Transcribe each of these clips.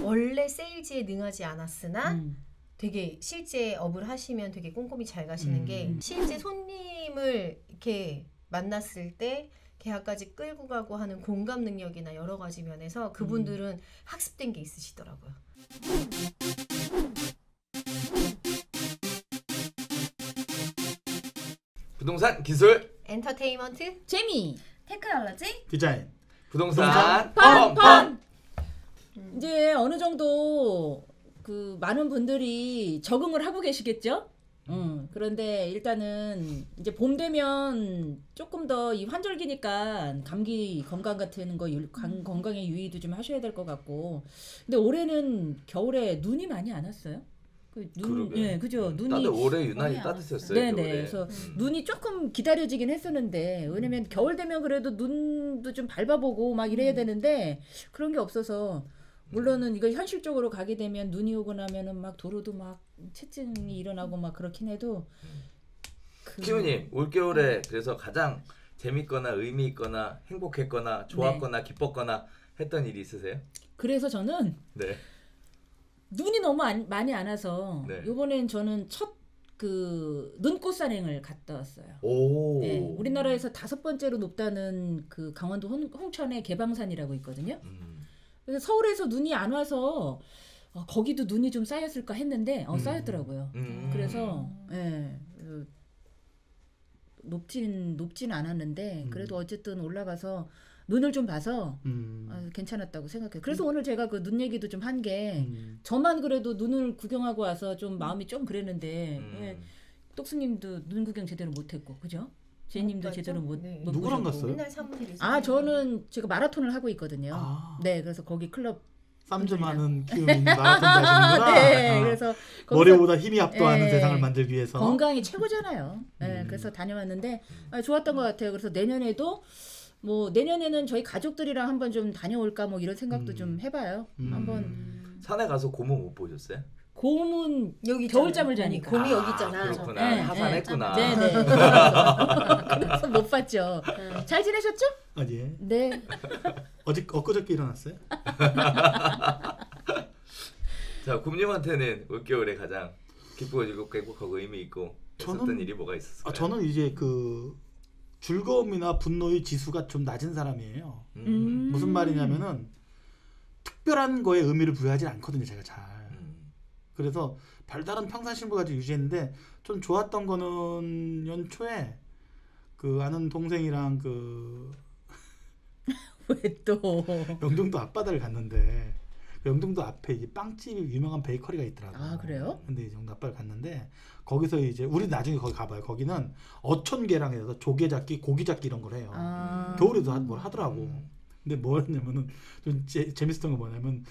원래 세일즈에 능하지 않았으나 되게 실제 업을 하시면 되게 꼼꼼히 잘 가시는 게 실제 손님을 이렇게 만났을 때 계약까지 끌고 가고 하는 공감 능력이나 여러 가지 면에서 그분들은 학습된 게 있으시더라고요. 부동산 기술 엔터테인먼트 재미 테크놀로지 디자인 부동산 펀펀. 이제 어느 정도 그 많은 분들이 적응을 하고 계시겠죠? 그런데 일단은 이제 봄 되면 조금 더 이 환절기니까 감기 건강 같은 거 건강에 유의도 좀 하셔야 될 것 같고. 근데 올해는 겨울에 눈이 많이 안 왔어요? 예, 그죠. 눈이 올해 유난히 따뜻했어요. 네네. 그래서 눈이 조금 기다려지긴 했었는데 왜냐면 겨울 되면 그래도 눈도 좀 밟아보고 막 이래야 되는데 그런 게 없어서. 물론은 이거 현실적으로 가게 되면 눈이 오고 나면은 막 도로도 막 체증이 일어나고 막 그렇긴 해도 키우님 올겨울에 그래서 가장 재밌거나 의미 있거나 행복했거나 좋았거나 기뻤거나 했던 일이 있으세요? 그래서 저는 네. 눈이 너무 많이 안 와서 이번엔 저는 첫 그 눈꽃산행을 갔다 왔어요. 오. 네, 우리나라에서 5번째로 높다는 그 강원도 홍천의 개방산이라고 있거든요. 그래서 서울에서 눈이 안 와서 거기도 눈이 좀 쌓였을까 했는데 쌓였더라고요. 그래서 높진 않았는데 그래도 어쨌든 올라가서 눈을 좀 봐서 괜찮았다고 생각해요. 그래서 오늘 제가 그 눈 얘기도 좀 한 게 저만 그래도 눈을 구경하고 와서 좀 마음이 좀 그랬는데 똑수님도 눈 구경 제대로 못했고 그죠? 제이님도 제대로 못 누구랑 갔어요? 맨날 사무실에서. 저는 제가 마라톤을 하고 있거든요. 네, 그래서 거기 클럽 쌈 좀 하는 키우는 마라톤 하시는구나. 네, 그래서 머리보다 힘이 압도하는 세상을 만들기 위해서. 건강이 최고잖아요. 네, 그래서 다녀왔는데 좋았던 것 같아요. 그래서 내년에도 내년에는 저희 가족들이랑 한번 좀 다녀올까 이런 생각도 좀 해봐요. 한번 산에 가서 고문 못 보셨어요? 곰은 여기 겨울잠을 자니까. 곰이 여기 있잖아. 그렇구나. 하산했구나. 네네. 그래서 못 봤죠. 잘 지내셨죠? 예. 네. 엊그저께 일어났어요? 자, 곰님한테는 올겨울에 가장 기쁘고 즐겁고 행복하고 의미 있고 했었던 일이 뭐가 있었어요? 저는 이제 그 즐거움이나 분노의 지수가 좀 낮은 사람이에요. 무슨 말이냐면은 특별한 거에 의미를 부여하지 않거든요, 제가 잘. 그래서 별다른 평상심을 가지고 유지했는데 좀 좋았던 거는 연초에 그 아는 동생이랑 그 왜 또 영종도 앞바다를 갔는데 영종도 앞에 이제 빵집이 유명한 베이커리가 있더라고요. 아, 그래요? 근데 이제 영종도 앞바다를 갔는데 거기서 이제 우리 나중에 거기 가봐요. 거기는 어촌계랑 해서 조개잡기, 고기잡기 이런 걸 해요. 겨울에도 뭘 하더라고. 근데 뭐였냐면은 좀 재밌었던 거 뭐냐면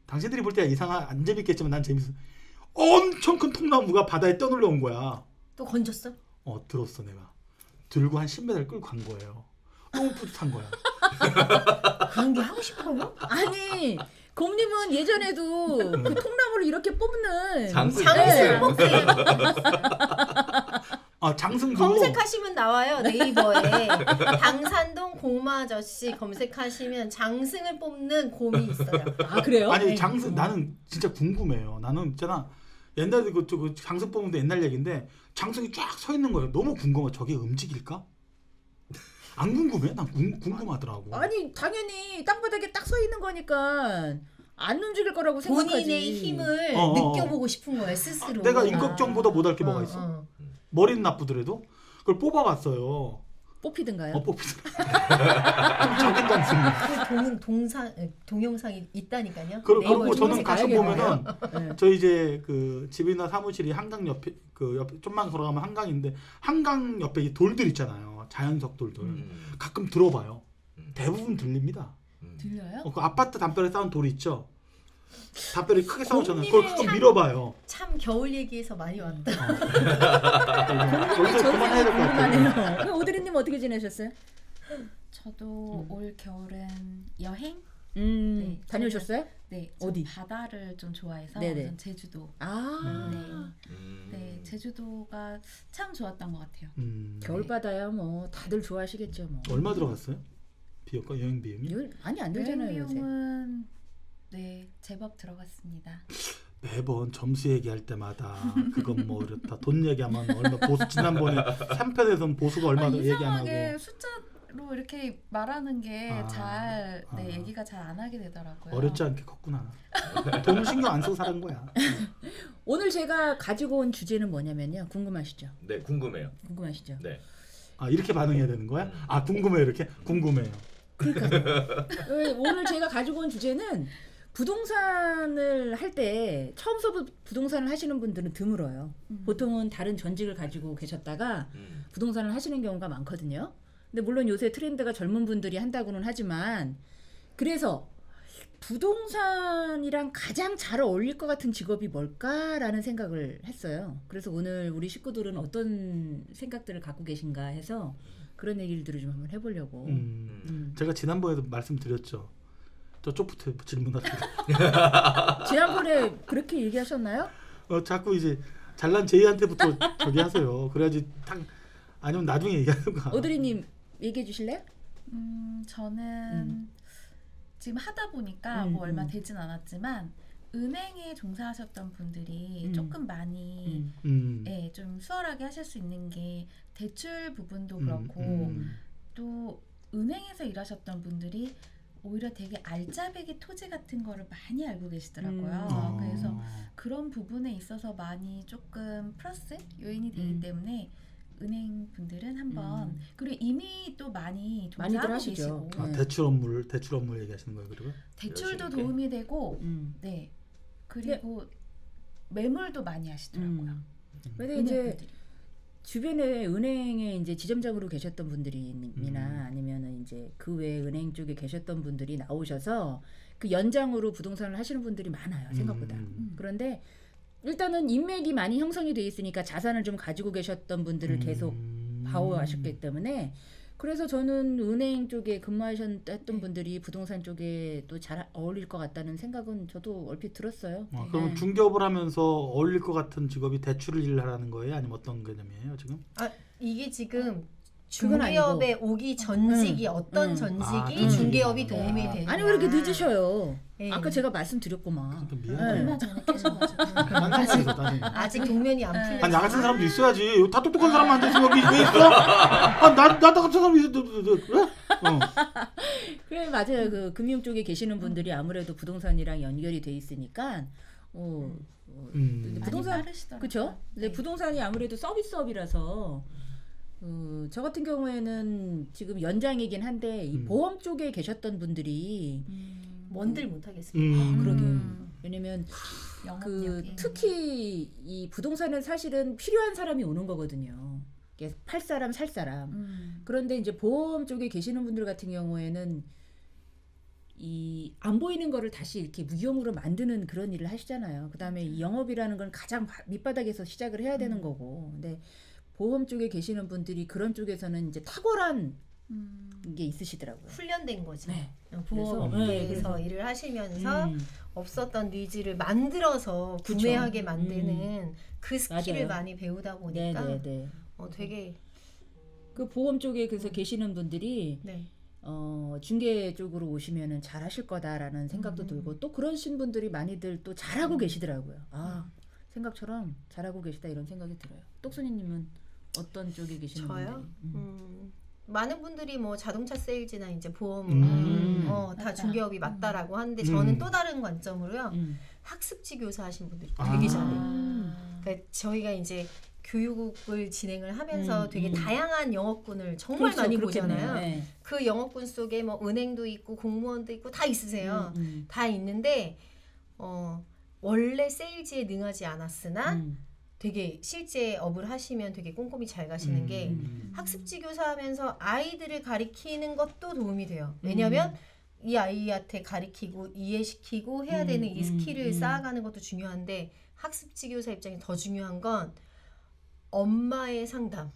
당신들이 볼 때 안 재밌겠지만 난 재밌어. 엄청 큰 통나무가 바다에 떠놀려 온 거야. 또 건졌어? 들었어 내가. 들고 한 10m 끌고 간 거예요. 너무 뿌듯한 거야. 그런 게 하고 싶어요? 아니 곰님은 예전에도 그 통나무를 이렇게 뽑는 장승 뽑기를 장승 검색하시면 나와요. 네이버에 당산동 곰아저씨 검색하시면 장승을 뽑는 곰이 있어요. 아 그래요? 아니 장승 나는 진짜 궁금해요. 나는 있잖아 옛날에 그 장승 뽑는 데 옛날 얘기인데 장승이 쫙 서 있는 거예요. 너무 궁금해. 저게 움직일까? 안 궁금해? 난 궁금하더라고. 아니 당연히 땅바닥에 딱 서 있는 거니까 안 움직일 거라고 생각하지. 본인의 힘을 느껴보고 싶은 거예요 스스로. 내가 인격정보다 못할 게 뭐가 있어? 머리는 나쁘더라도 그걸 뽑아봤어요. 뽑히든가요? 뽑히더라. 적은 장승. 동영상이 있다니까요. 그리고 저는 가서 보면은 저 이제 그 집이나 사무실이 한강 옆에 옆에 좀만 걸어가면 한강인데 한강 옆에 이 돌들 있잖아요. 자연석 돌들. 가끔 들어봐요. 대부분 들립니다. 들려요? 그 아파트 담벼락에 쌓은 돌이 있죠. 담벼락이 크게 쌓으잖아요. 그걸 가끔 밀어봐요. 참 겨울 얘기에서 많이 왔다. 여기서 그만해야 될 것 같아요. 오드리님 어떻게 지내셨어요? 저도 올 겨울은 여행? 네, 다녀오셨어요? 네, 어디? 바다를 좀 좋아해서 우선 제주도. 네, 제주도가 참 좋았던 것 같아요. 겨울바다야 뭐 다들 좋아하시겠죠. 뭐. 얼마 들어갔어요? 비용과 여행 비용이? 아니 안 들잖아요. 여행 비용은 네 제법 들어갔습니다. 매번 점수 얘기할 때마다 그건 뭐 이렇다 돈 얘기하면 얼마 보수 지난번에 3편에서는 보수가 얼마 얘기 안 하고 이상하게 숫자로 이렇게 말하는 게 잘 얘기가 잘 안 하게 되더라고요. 어렵지 않게 컸구나. 돈을 신경 안 쓰고 살은 거야. 오늘 제가 가지고 온 주제는 뭐냐면요. 궁금하시죠? 네, 궁금해요. 궁금하시죠? 네. 아 이렇게 반응해야 되는 거야? 아 궁금해요 이렇게? 궁금해요. 그러니까 오늘 제가 가지고 온 주제는 부동산을 할 때 처음부터 부동산을 하시는 분들은 드물어요. 보통은 다른 전직을 가지고 계셨다가 부동산을 하시는 경우가 많거든요. 근데 물론 요새 트렌드가 젊은 분들이 한다고는 하지만 그래서 부동산이랑 가장 잘 어울릴 것 같은 직업이 뭘까라는 생각을 했어요. 그래서 오늘 우리 식구들은 어떤 생각들을 갖고 계신가 해서 그런 얘기들을 좀 한번 해보려고. 제가 지난번에도 말씀드렸죠. 저쪽부터 질문하세요. 지난번에 그렇게 얘기하셨나요? 자꾸 이제 잘난 제이한테부터 저기 하세요. 그래야지 딱 아니면 나중에 얘기하는가. 오드리님 얘기해 주실래요? 저는 지금 하다 보니까 뭐 얼마 되진 않았지만 은행에 종사하셨던 분들이 조금 많이 좀 수월하게 하실 수 있는 게 대출 부분도 그렇고 또 은행에서 일하셨던 분들이 오히려 되게 알짜배기 토지 같은 거를 많이 알고 계시더라고요. 그래서 그런 부분에 있어서 많이 조금 플러스 요인이 되기 때문에 은행 분들은 한번 그리고 이미 또 많이 종사하고 계시고 대출 업무 얘기하시는 거예요, 그리고? 대출도 도움이 되고 네 그리고 매물도 많이 하시더라고요. 근데 이제 주변에 은행에 이제 지점장으로 계셨던 분들이나 아니면은 이제 그 외에 은행 쪽에 계셨던 분들이 나오셔서 그 연장으로 부동산을 하시는 분들이 많아요, 생각보다. 그런데 일단은 인맥이 많이 형성이 돼 있으니까 자산을 좀 가지고 계셨던 분들을 계속 봐오셨기 때문에 그래서 저는 은행 쪽에 근무하셨던 분들이 부동산 쪽에 또 잘 어울릴 것 같다는 생각은 저도 얼핏 들었어요. 그럼 중개업을 하면서 어울릴 것 같은 직업이 대출을 일하라는 거예요? 아니면 어떤 개념이에요 지금? 이게 지금 중개업에 오기 전직이 어떤 전직이 중개업이 도움이 되냐. 아니 왜 이렇게 늦으셔요? 네. 아까 제가 말씀드렸구만. 얼마 전에 깨셔가지고 아직 동면이 안 풀렸어. 나 같은 사람도 있어야지. 다 똑똑한 사람 앉아서 여기 왜 있어? 나 같은 사람이 있어. 그래? 그래 맞아요. 그 금융 쪽에 계시는 분들이 아무래도 부동산이랑 연결이 돼 있으니까 부동산 그렇죠. 근데 부동산이 아무래도 서비스업이라서 저 같은 경우에는 지금 연장이긴 한데 이 보험 쪽에 계셨던 분들이 뭔들 못하겠습니다. 그러게요. 왜냐면 특히 이 부동산은 사실은 필요한 사람이 오는 거거든요. 팔 사람 살 사람. 그런데 이제 보험 쪽에 계시는 분들 같은 경우에는 이 안 보이는 거를 다시 이렇게 무용으로 만드는 그런 일을 하시잖아요. 그다음에 이 영업이라는 건 가장 밑바닥에서 시작을 해야 되는 거고. 근데 보험 쪽에 계시는 분들이 그런 쪽에서는 이제 탁월한 게 있으시더라고요. 훈련된 거죠. 네. 보험업계에서 일을 하시면서 없었던 니즈를 만들어서 구매하게 만드는 그 스킬을 맞아요. 많이 배우다 보니까 되게 그 보험 쪽에 그래서 계시는 분들이 네. 중개 쪽으로 오시면은 잘하실 거다라는 생각도 들고 또 그러신 분들이 많이들 또 잘하고 계시더라고요. 생각처럼 잘하고 계시다 이런 생각이 들어요. 똑순이님은 어떤 쪽에 계시는 저요? 분들이? 많은 분들이 뭐 자동차 세일즈나 이제 보험 다 중개업이 맞다라고 하는데 저는 또 다른 관점으로요. 학습지 교사 하신 분들이 되게 잘해요. 그러니까 저희가 이제 교육을 진행을 하면서 되게 다양한 영업군을 정말 그렇죠, 많이 그렇겠네요. 보잖아요. 네. 그 영업군 속에 뭐 은행도 있고 공무원도 있고 다 있으세요. 다 있는데 원래 세일즈에 능하지 않았으나 되게 실제 업을 하시면 되게 꼼꼼히 잘 가시는 게 학습지 교사하면서 아이들을 가리키는 것도 도움이 돼요. 왜냐하면 이 아이한테 가리키고 이해시키고 해야 되는 이 스킬을 쌓아가는 것도 중요한데 학습지 교사 입장에 더 중요한 건 엄마의 상담.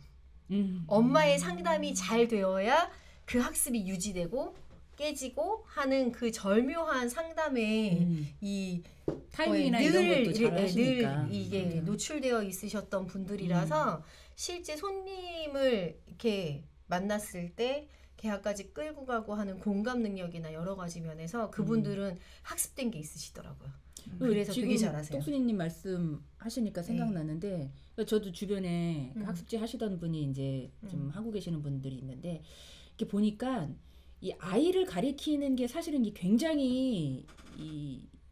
엄마의 상담이 잘 되어야 그 학습이 유지되고 깨지고 하는 그 절묘한 상담에 이 타이밍이나 이런 것도 잘 하시니까 늘 이게 노출되어 있으셨던 분들이라서 실제 손님을 이렇게 만났을 때 계약까지 끌고 가고 하는 공감 능력이나 여러 가지 면에서 그분들은 학습된 게 있으시더라고요. 그래서 되게 잘하세요. 똑순이님 말씀하시니까 생각나는데 저도 주변에 학습지 하시던 분이 이제 좀 하고 계시는 분들이 있는데 이렇게 보니까 이 아이를 가리키는 게 사실은 이게 굉장히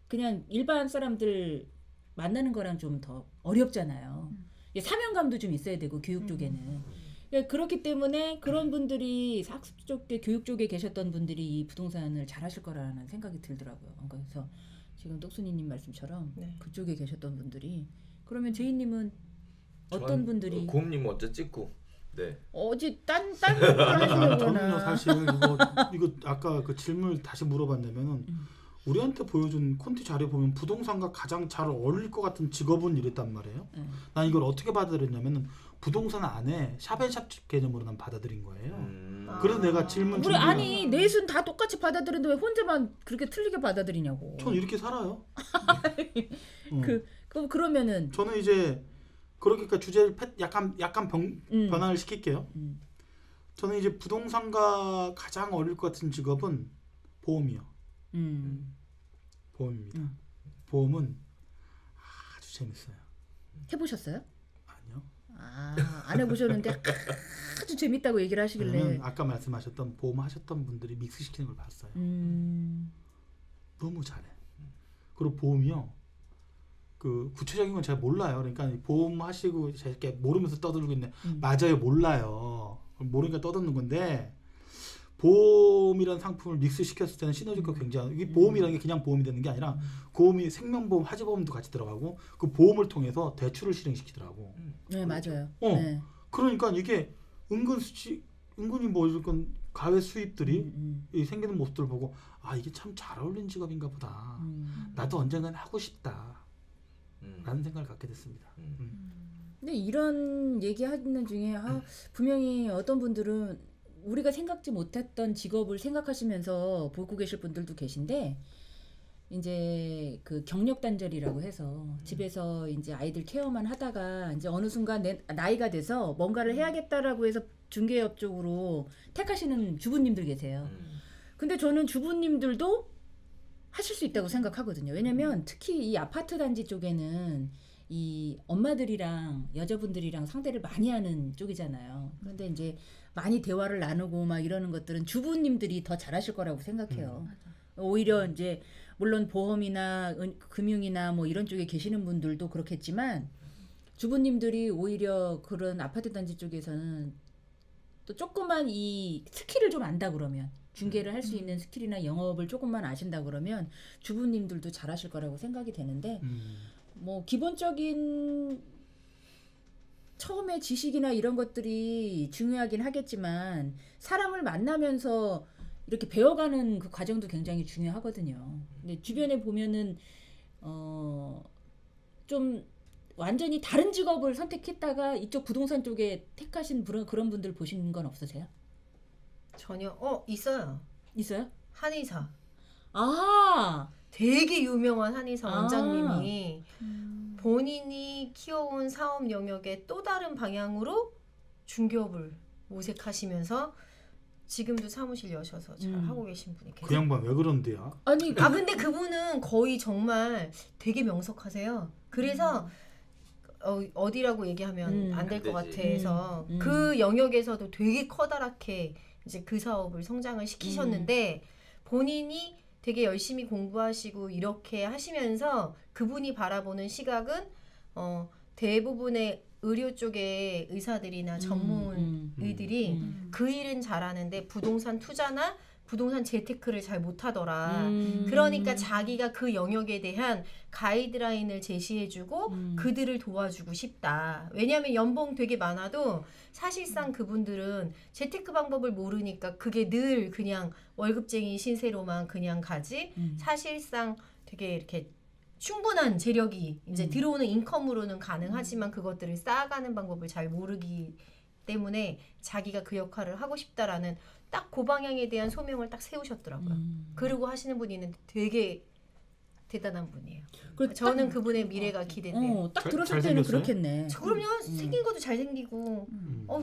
그냥 일반 사람들 만나는 거랑 좀 더 어렵잖아요. 사명감도 좀 있어야 되고 교육 쪽에는. 그렇기 때문에 그런 분들이 학습 쪽에 교육 쪽에 계셨던 분들이 이 부동산을 잘하실 거라는 생각이 들더라고요. 그래서 지금 똑순이님 말씀처럼 그쪽에 계셨던 분들이 그러면 제이님은 어떤 분들이 고음님 먼저 찍고 어제 딴 걸 하시려고 저는요 사실 이거 아까 그 질문을 다시 물어봤냐면은 우리한테 보여준 콘티 자료 보면 부동산과 가장 잘 어울릴 것 같은 직업은 이랬단 말이에요. 난 이걸 어떻게 받아들였냐면은 부동산 안에 샵앤샵 개념으로 난 받아들인 거예요. 그래서 내가 질문 우리 아니 넷은 다 똑같이 받아들이는데 왜 혼자만 그렇게 틀리게 받아들이냐고. 저는 이렇게 살아요. 그러면은 저는 이제 그러니까 주제를 약간 변화를 시킬게요. 저는 이제 부동산과 가장 어울릴 것 같은 직업은 보험이요. 보험입니다. 보험은 아주 재밌어요. 해보셨어요? 아니요. 안 해보셨는데 아주 재밌다고 얘기를 하시길래. 아까 말씀하셨던 보험 하셨던 분들이 믹스시키는 걸 봤어요. 너무 잘해. 그리고 보험이요. 그 구체적인 건 잘 몰라요. 그러니까 보험 하시고 이렇게 모르면서 떠들고 있네. 맞아요, 몰라요. 모르니까 떠드는 건데 보험이라는 상품을 믹스시켰을 때는 시너지가 굉장히 이게 보험이라는 게 그냥 보험이 되는 게 아니라 보험이 생명보험, 화재보험도 같이 들어가고 그 보험을 통해서 대출을 실행시키더라고. 네, 맞아요. 네. 그러니까 이게 은근히 뭐 이런 가외 수입들이 생기는 모습들을 보고 이게 참 잘 어울리는 직업인가 보다. 나도 언젠간 하고 싶다. 라는 생각을 갖게 됐습니다. 근데 이런 얘기하는 중에 분명히 어떤 분들은 우리가 생각지 못했던 직업을 생각하시면서 보고 계실 분들도 계신데 이제 그 경력 단절이라고 해서 집에서 이제 아이들 케어만 하다가 이제 어느 순간 나이가 돼서 뭔가를 해야겠다라고 해서 중개업 쪽으로 택하시는 주부님들 계세요. 근데 저는 주부님들도 하실 수 있다고 생각하거든요. 왜냐면 특히 이 아파트 단지 쪽에는 이 엄마들이랑 여자분들이랑 상대를 많이 하는 쪽이잖아요. 그런데 이제 많이 대화를 나누고 막 이러는 것들은 주부님들이 더 잘하실 거라고 생각해요. 오히려 이제 물론 보험이나 금융이나 뭐 이런 쪽에 계시는 분들도 그렇겠지만 주부님들이 오히려 그런 아파트 단지 쪽에서는 또 조금만 이 스킬을 좀 안다 그러면 중개를 할 수 있는 스킬이나 영업을 조금만 아신다 그러면 주부님들도 잘하실 거라고 생각이 되는데 뭐 기본적인 처음에 지식이나 이런 것들이 중요하긴 하겠지만 사람을 만나면서 이렇게 배워가는 그 과정도 굉장히 중요하거든요. 근데 주변에 보면은 좀 완전히 다른 직업을 선택했다가 이쪽 부동산 쪽에 택하신 그런 분들 보신 건 없으세요? 전혀. 있어요. 있어요? 한의사. 되게 유명한 한의사 원장님이 본인이 키워온 사업 영역의 또 다른 방향으로 중개업을 모색하시면서 지금도 사무실 여셔서 잘 하고 계신 분이 계세요. 그 양반 왜 그런데요? 아니 근데 그분은 거의 정말 되게 명석하세요. 그래서 어디라고 얘기하면 안 될 것 같아서 그 영역에서도 되게 커다랗게 이제 그 사업을 성장을 시키셨는데 본인이 되게 열심히 공부하시고 이렇게 하시면서 그분이 바라보는 시각은 대부분의 의료 쪽의 의사들이나 전문의들이 그 일은 잘하는데 부동산 투자나 부동산 재테크를 잘 못하더라. 그러니까 자기가 그 영역에 대한 가이드라인을 제시해주고 그들을 도와주고 싶다. 왜냐하면 연봉 되게 많아도 사실상 그분들은 재테크 방법을 모르니까 그게 늘 그냥 월급쟁이 신세로만 그냥 가지 사실상 되게 이렇게 충분한 재력이 이제 들어오는 인컴으로는 가능하지만 그것들을 쌓아가는 방법을 잘 모르기 때문에 자기가 그 역할을 하고 싶다라는 딱 그 방향에 대한 소명을 딱 세우셨더라고요. 그러고 하시는 분이 있는데 되게 대단한 분이에요. 저는 그분의 미래가 기대돼요. 딱 들었을 때는 그렇겠네. 그럼요. 생긴 것도 잘생기고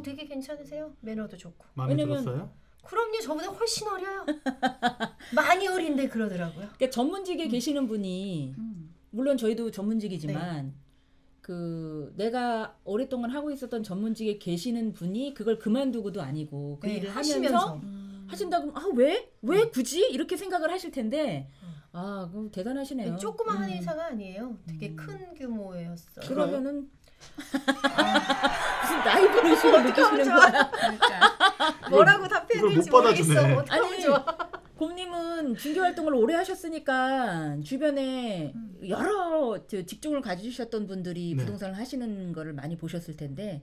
되게 괜찮으세요. 매너도 좋고. 마음에 들었어요? 그럼요. 저보다 훨씬 어려요. 많이 어린데 그러더라고요. 그러니까 전문직에 계시는 분이 물론 저희도 전문직이지만 그 내가 오랫동안 하고 있었던 전문직에 계시는 분이 그걸 그만두고도 아니고 그 일을 하면서 하신다고 왜 굳이 이렇게 생각을 하실 텐데 그럼 대단하시네요. 조그만 한 회사가 아니에요. 되게 큰 규모였어요. 그러면은 무슨 나이 버릇을 느끼시는 거야. 뭐라고 답해야 될지 모르겠어. 아니 곰님은 중개 활동을 오래 하셨으니까 주변에 여러 직종을 가지셨던 분들이 부동산을 하시는 거를 많이 보셨을 텐데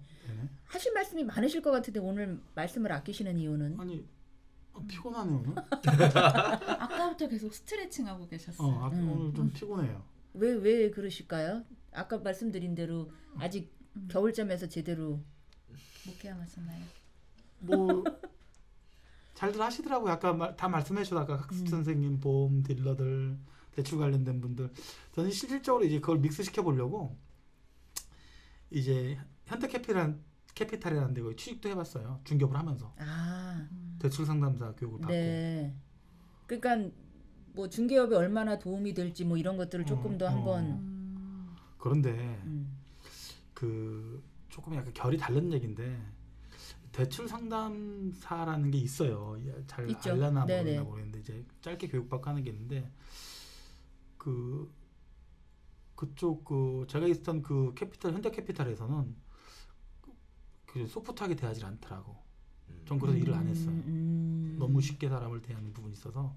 하실 말씀이 많으실 것 같은데 오늘 말씀을 아끼시는 이유는? 아니 피곤하네요 오늘. 아까부터 계속 스트레칭하고 계셨어요. 오늘 좀 피곤해요. 왜 그러실까요? 아까 말씀드린 대로 아직 겨울잠에서 제대로 못 깨어나셨나요? 뭐 잘들 하시더라고요. 아까 다 말씀해 주셨 아까 학습 선생님, 보험 딜러들, 대출 관련된 분들. 저는 실질적으로 이제 그걸 믹스시켜 보려고 이제 현대캐피탈이라는 데 거기 취직도 해봤어요. 중개업을 하면서. 대출 상담사 교육을 받고. 네. 그러니까 뭐 중개업에 얼마나 도움이 될지 뭐 이런 것들을 조금 더 한번. 그런데 그 조금 약간 결이 다른 얘기인데 대출 상담사라는 게 있어요. 잘 알려나 모르나 모르겠는데 이제 짧게 교육받고 하는 게 있는데 그쪽 제가 있었던 그 현대캐피탈에서는 그 소프트하게 대하지 않더라고. 전 그래서 일을 안 했어요. 너무 쉽게 사람을 대하는 부분이 있어서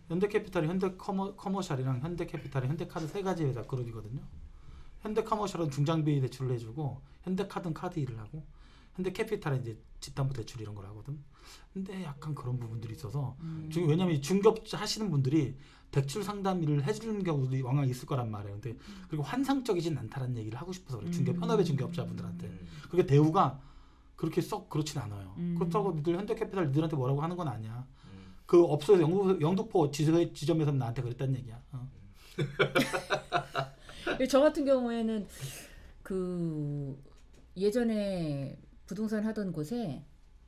현대캐피탈이 현대커머셜이랑 현대캐피탈이 현대카드 세 가지 회사 그룹이거든요. 현대커머셜은 중장비 대출을 해주고 현대카드는 카드 일을 하고 현대캐피탈은 이제 집담보 대출 이런 걸 하거든. 근데 약간 그런 부분들이 있어서 왜냐면 중개업 하시는 분들이 대출 상담 일을 해주는 경우도 왕왕 있을 거란 말이에요. 근데 그리고 환상적이진 않다는 얘기를 하고 싶어서 그래. 현업의 중개업자분들한테. 그게 대우가 그렇게 썩 그렇진 않아요. 그렇다고 니들 현대캐피탈 니들한테 뭐라고 하는 건 아니야. 그 업소에서 영등포 지점에서 나한테 그랬단 얘기야. 저 같은 경우에는 그 예전에 부동산 하던 곳에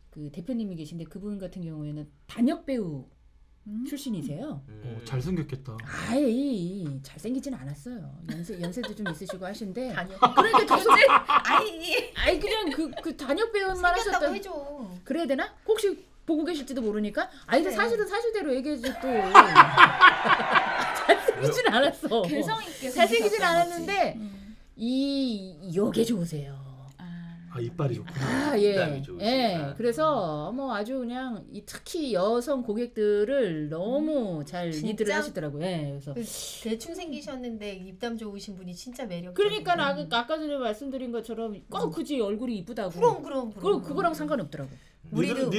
그 대표님이 계신데 그분 같은 경우에는 단역 배우 출신이세요. 잘생겼겠다. 아이 잘생기진 않았어요. 연세도 좀 있으시고 하신데. 그러니까 도대체 아이 그냥 그 단역 배우만 하셨던. 해줘. 그래야 되나? 혹시 보고 계실지도 모르니까. 아이들 사실은 사실대로 얘기해줘 또. 잘생기진 않았어. 개성 있게 잘생기진 않았는데 이 요게 좋으세요. 이빨이 좋구나. 예. 그래서 뭐 아주 그냥 특히 여성 고객들을 너무 잘 리드를 하시더라고요. 예. 그래서 대충 생기셨는데 입담 좋으신 분이 진짜 매력적이에요. 그러니까 아까 전에 말씀드린 것처럼 꼭 굳이 얼굴이 이쁘다고. 그럼. 그거랑 상관없더라고. 우리도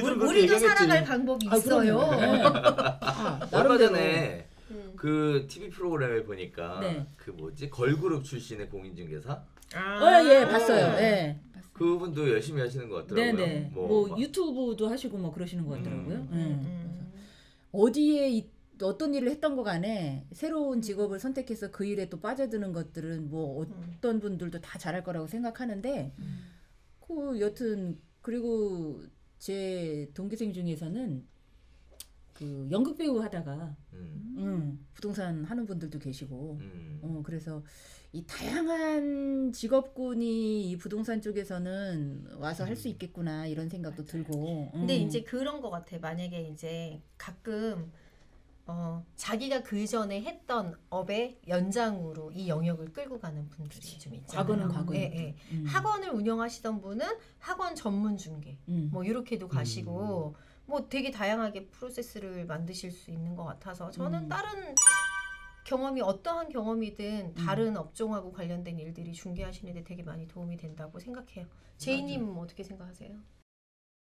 살아갈 방법이 있어요. 얼마 전에 그 TV 프로그램에 보니까 그 뭐지 걸그룹 출신의 공인중개사. 예, 봤어요. 예. 그분도 열심히 하시는 것 같더라고요. 네네. 뭐 유튜브도 하시고 뭐 그러시는 것 같더라고요. 어디에 어떤 일을 했던 거 간에 새로운 직업을 선택해서 그 일에 또 빠져드는 것들은 뭐 어떤 분들도 다 잘할 거라고 생각하는데 그 여튼 그리고 제 동기생 중에서는 그 연극 배우 하다가 부동산 하는 분들도 계시고 그래서 이 다양한 직업군이 이 부동산 쪽에서는 와서 할 수 있겠구나 이런 생각도 들고. 근데 이제 그런 것 같아. 만약에 이제 가끔 자기가 그 전에 했던 업의 연장으로 이 영역을 끌고 가는 분들이 좀 있잖아요. 과거는 과거. 예. 학원을 운영하시던 분은 학원 전문 중개 뭐 이렇게도 가시고 뭐 되게 다양하게 프로세스를 만드실 수 있는 것 같아서 저는 다른 경험이 어떠한 경험이든 다른 업종하고 관련된 일들이 중개하시는데 되게 많이 도움이 된다고 생각해요. 제이님 어떻게 생각하세요?